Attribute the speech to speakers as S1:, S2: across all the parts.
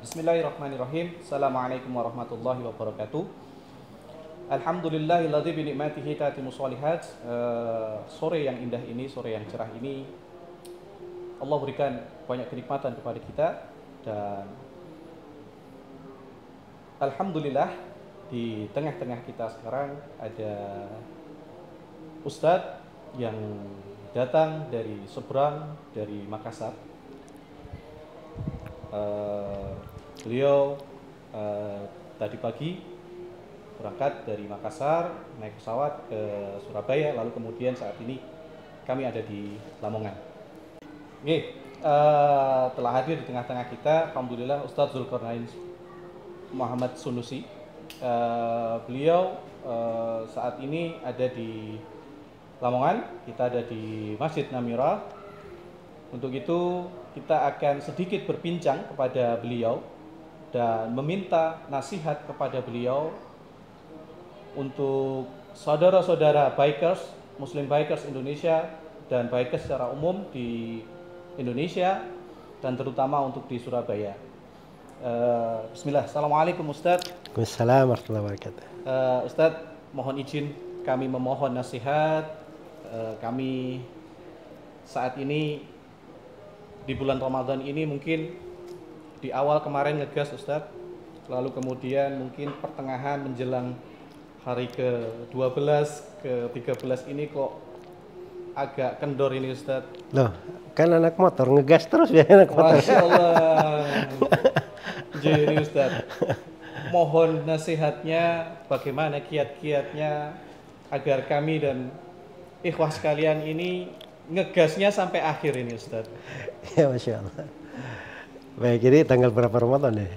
S1: Bismillahirrahmanirrahim. Assalamualaikum warahmatullahi wabarakatuh. Alhamdulillahilladzi bi ni'matihi tatimmu shalihat. Sore yang indah ini, sore yang cerah ini, Allah berikan banyak kenikmatan kepada kita, dan alhamdulillah di tengah-tengah kita sekarang ada Ustadz yang datang dari seberang, dari Makassar. Beliau tadi pagi berangkat dari Makassar, naik pesawat ke Surabaya, lalu kemudian saat ini kami ada di Lamongan. Oke, telah hadir di tengah-tengah kita, alhamdulillah, Ustadz Zulkarnain Muhammad Sunusi. Beliau saat ini ada di Lamongan, kita ada di Masjid Namira. Untuk itu kita akan sedikit berbincang kepada beliau dan meminta nasihat kepada beliau untuk saudara-saudara bikers, Muslim bikers Indonesia dan bikers secara umum di Indonesia dan terutama untuk di Surabaya. Bismillah. Assalamualaikum Ustadz.
S2: Waalaikumsalam warahmatullahi wabarakatuh.
S1: Ustadz, mohon izin kami memohon nasihat. Kami saat ini di bulan Ramadan ini mungkin di awal kemarin ngegas Ustadz, lalu kemudian mungkin pertengahan menjelang hari ke-12, ke-13 ini kok agak kendor ini Ustadz.
S2: Loh, kan anak motor ngegas terus ya anak motor.
S1: Masya Allah. Jadi Ustadz, mohon nasihatnya, bagaimana kiat-kiatnya agar kami dan ikhwah sekalian ini ngegasnya sampai akhir ini Ustadz.
S2: Ya Masya Allah. Baik, jadi tanggal berapa Ramadan ya?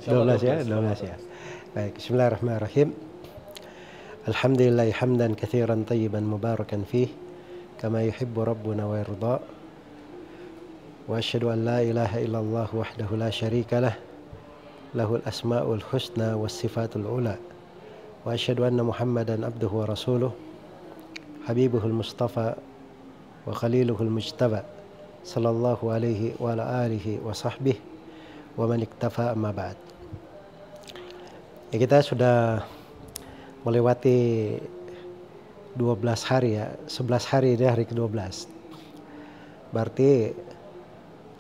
S2: 12 ya, 12 ya. Baik, bismillahirrahmanirrahim. Alhamdulillah hamdan katsiran tayyiban mubarakan fih kama yuhibbu rabbuna wa yarda. Wa asyhadu an la ilaha illallah wahdahu la syarika lah. Lahul asmaul husna was sifatul ula. Wa asyhadu anna Muhammadan abduhu wa rasuluh. Habibuhul Mustafa wa khaliluhul mujtaba sallallahu alaihi wa ala alihi wa sahbihi wa man iktafa amma ba'd. Ya, kita sudah melewati 12 hari ya, 11 hari ini hari ke-12. Berarti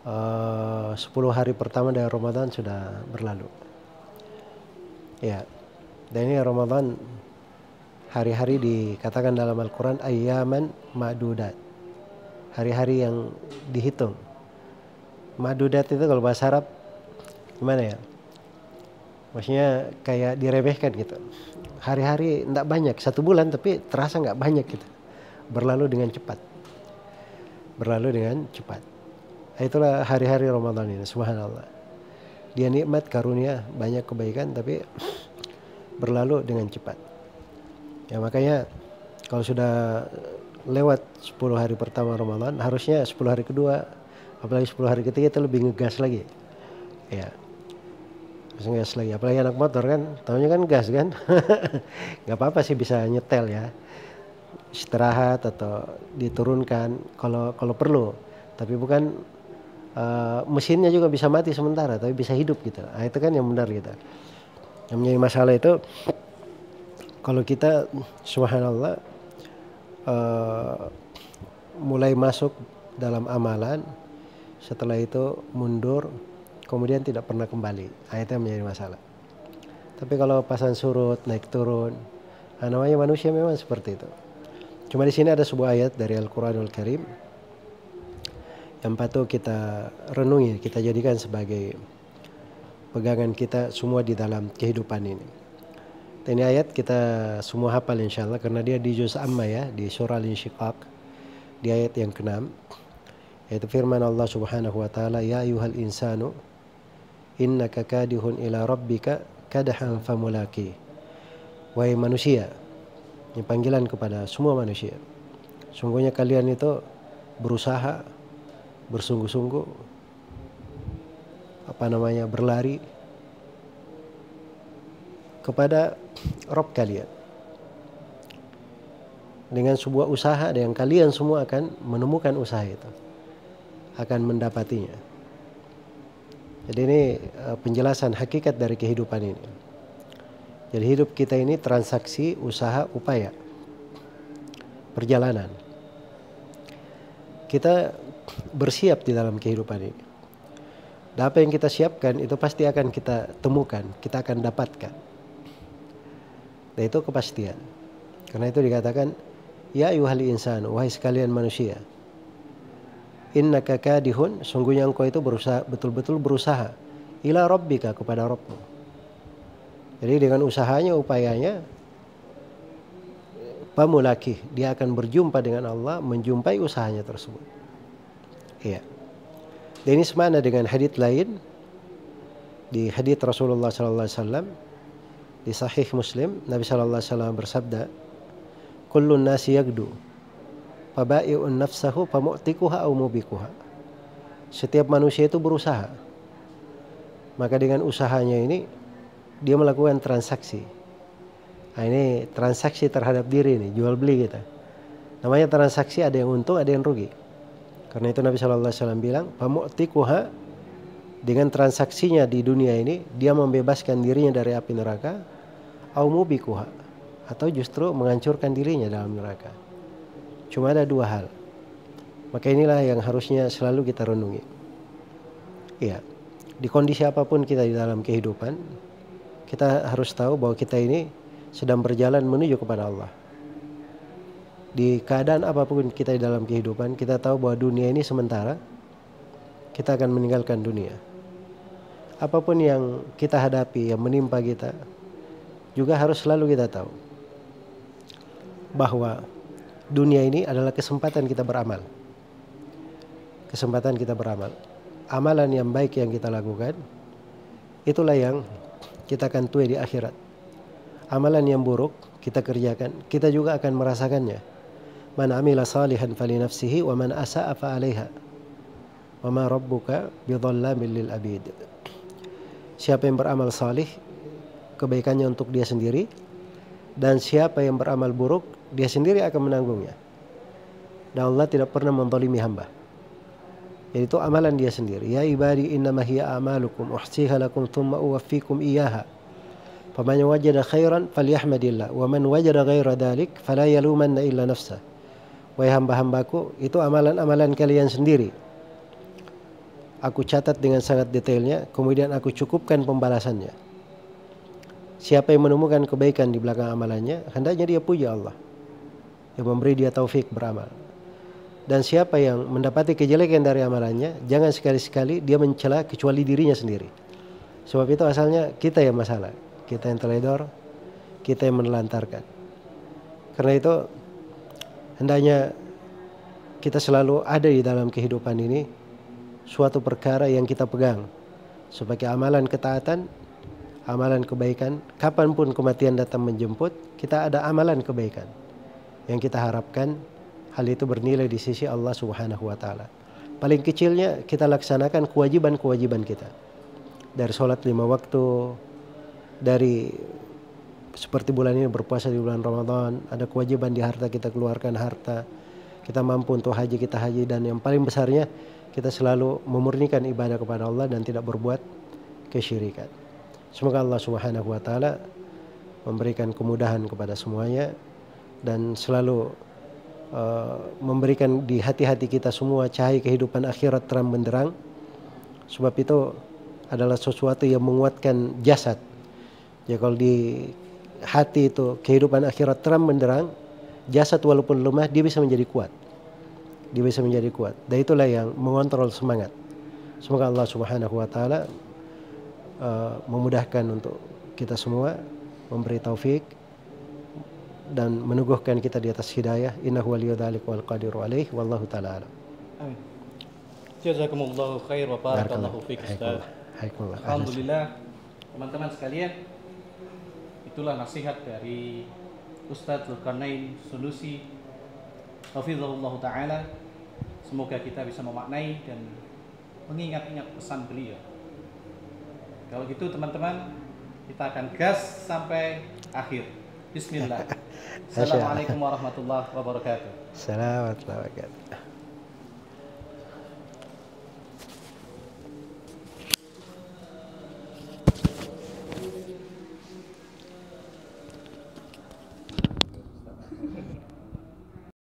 S2: 10 hari pertama dari Ramadan sudah berlalu. Ya. Dan ini Ramadan hari-hari dikatakan dalam Al-Quran ayyaman ma'dudat, hari-hari yang dihitung. Ma'dudat itu kalau bahasa Arab gimana ya? Maksudnya kayak diremehkan gitu. Hari-hari tidak banyak, 1 bulan tapi terasa nggak banyak gitu. Berlalu dengan cepat. Berlalu dengan cepat. Itulah hari-hari Ramadan ini, subhanallah. Dia nikmat, karunia, banyak kebaikan tapi berlalu dengan cepat. Ya makanya kalau sudah lewat 10 hari pertama Ramadan, harusnya 10 hari kedua, apalagi 10 hari ketiga itu lebih ngegas lagi. Ya, ngegas lagi. Apalagi anak motor kan, tahunya kan gas kan. Nggak apa-apa sih bisa nyetel ya, istirahat atau diturunkan kalau perlu. Tapi bukan mesinnya juga bisa mati sementara, tapi bisa hidup gitu. Nah, itu kan yang benar gitu. Yang menjadi masalah itu kalau kita subhanallah mulai masuk dalam amalan, setelah itu mundur, kemudian tidak pernah kembali. Nah, itu yang menjadi masalah. Tapi kalau pasang surut, naik turun, namanya manusia memang seperti itu. Cuma di sini ada sebuah ayat dari Al-Quranul Karim yang patut kita renungi, kita jadikan sebagai pegangan kita semua di dalam kehidupan ini. Ini ayat kita semua hafal insyaallah karena dia di juz amma ya, di surah Al-Insyiqaq, di ayat yang ke-6, yaitu firman Allah Subhanahu wa taala, ya ayyuhal insanu innaka kadihun ila rabbika kadahan famulaki. Wahai manusia, ini panggilan kepada semua manusia. Sungguhnya kalian itu berusaha, bersungguh-sungguh, berlari kepada Rabb kalian dengan sebuah usaha yang kalian semua akan menemukan usaha itu, akan mendapatinya. Jadi ini penjelasan hakikat dari kehidupan ini. Jadi hidup kita ini transaksi, usaha, upaya, perjalanan. Kita bersiap di dalam kehidupan ini. Dan apa yang kita siapkan itu pasti akan kita temukan, kita akan dapatkan. Dan itu kepastian. Karena itu dikatakan, ya ayyuhal insan, wahai sekalian manusia, innaka kadihun, sungguhnya engkau itu berusaha, betul-betul berusaha, ila rabbika, kepada Rabbmu. Jadi dengan usahanya, upayanya, pamulaki, dia akan berjumpa dengan Allah, menjumpai usahanya tersebut. Iya. Dan ini semana dengan hadits lain. Di hadits Rasulullah SAW di Sahih Muslim, Nabi SAW bersabda, kullun nasi yagdu fabai'un nafsahu famu'tikuha au mubikuha. Setiap manusia itu berusaha, maka dengan usahanya ini dia melakukan transaksi. Nah, ini transaksi terhadap diri ini, jual beli kita. Namanya transaksi, ada yang untung, ada yang rugi. Karena itu Nabi SAW bilang, famu'tikuha, dengan transaksinya di dunia ini dia membebaskan dirinya dari api neraka, au mubikuha, atau justru menghancurkan dirinya dalam neraka. Cuma ada dua hal. Maka inilah yang harusnya selalu kita renungi. Iya, di kondisi apapun kita di dalam kehidupan, kita harus tahu bahwa kita ini sedang berjalan menuju kepada Allah. Di keadaan apapun kita di dalam kehidupan, kita tahu bahwa dunia ini sementara, kita akan meninggalkan dunia. Apapun yang kita hadapi, yang menimpa kita, juga harus selalu kita tahu bahwa dunia ini adalah kesempatan kita beramal. Kesempatan kita beramal. Amalan yang baik yang kita lakukan, itulah yang kita akan tuai di akhirat. Amalan yang buruk kita kerjakan, kita juga akan merasakannya. Man amila salihan fali nafsihi wa man asa'a fa 'alaiha. Wa ma rabbuka bidhallamin lil abid. Siapa yang beramal salih, kebaikannya untuk dia sendiri, dan siapa yang beramal buruk, dia sendiri akan menanggungnya. Dan Allah tidak pernah menzalimi hamba. Yaitu amalan dia sendiri. Ya ibadi innama hiya a'malukum uhsiha lakum thumma uwaffikum iyyaha. Faman wajada khairan falyahmadillah wa man wajada ghaira dhalik fala yalumanna illa nafsah. Wahai hamba-hambaku, itu amalan-amalan kalian sendiri. Aku catat dengan sangat detailnya, kemudian aku cukupkan pembalasannya. Siapa yang menemukan kebaikan di belakang amalannya, hendaknya dia puji Allah yang memberi dia taufik beramal. Dan siapa yang mendapati kejelekan dari amalannya, jangan sekali-sekali dia mencela kecuali dirinya sendiri. Sebab itu asalnya kita yang masalah, kita yang teledor, kita yang menelantarkan. Karena itu hendaknya kita selalu ada di dalam kehidupan ini suatu perkara yang kita pegang sebagai amalan ketaatan, amalan kebaikan. Kapanpun kematian datang menjemput, kita ada amalan kebaikan yang kita harapkan hal itu bernilai di sisi Allah Subhanahu wa taala. Paling kecilnya kita laksanakan kewajiban-kewajiban kita. Dari sholat 5 waktu, dari seperti bulan ini berpuasa di bulan Ramadan, ada kewajiban di harta, kita keluarkan harta, kita mampu untuk haji, kita haji, dan yang paling besarnya kita selalu memurnikan ibadah kepada Allah dan tidak berbuat kesyirikan. Semoga Allah Subhanahu wa taala memberikan kemudahan kepada semuanya dan selalu memberikan di hati-hati kita semua cahaya kehidupan akhirat terang benderang. Sebab itu adalah sesuatu yang menguatkan jasad. Ya, kalau di hati itu kehidupan akhirat terang benderang, jasad walaupun lemah dia bisa menjadi kuat. Dia bisa menjadi kuat. Dan itulah yang mengontrol semangat. Semoga Allah Subhanahu wa taala memudahkan untuk kita semua, memberi taufik dan meneguhkan kita di atas hidayah. Innahu waliyudzalika wal qadiru alaih, wallahu taala alam.
S1: Amin. Jazakumullahu khair wa barakallahu fiik Ustaz. Alhamdulillah teman-teman sekalian, itulah nasihat dari Ustaz Zulkarnain Sunusi hafizahullah taala. Semoga kita bisa memaknai dan mengingat-ingat pesan beliau. Kalau gitu teman-teman, kita akan gas sampai akhir. Bismillah. Assalamualaikum warahmatullahi wabarakatuh.
S2: Assalamualaikum warahmatullahi wabarakatuh.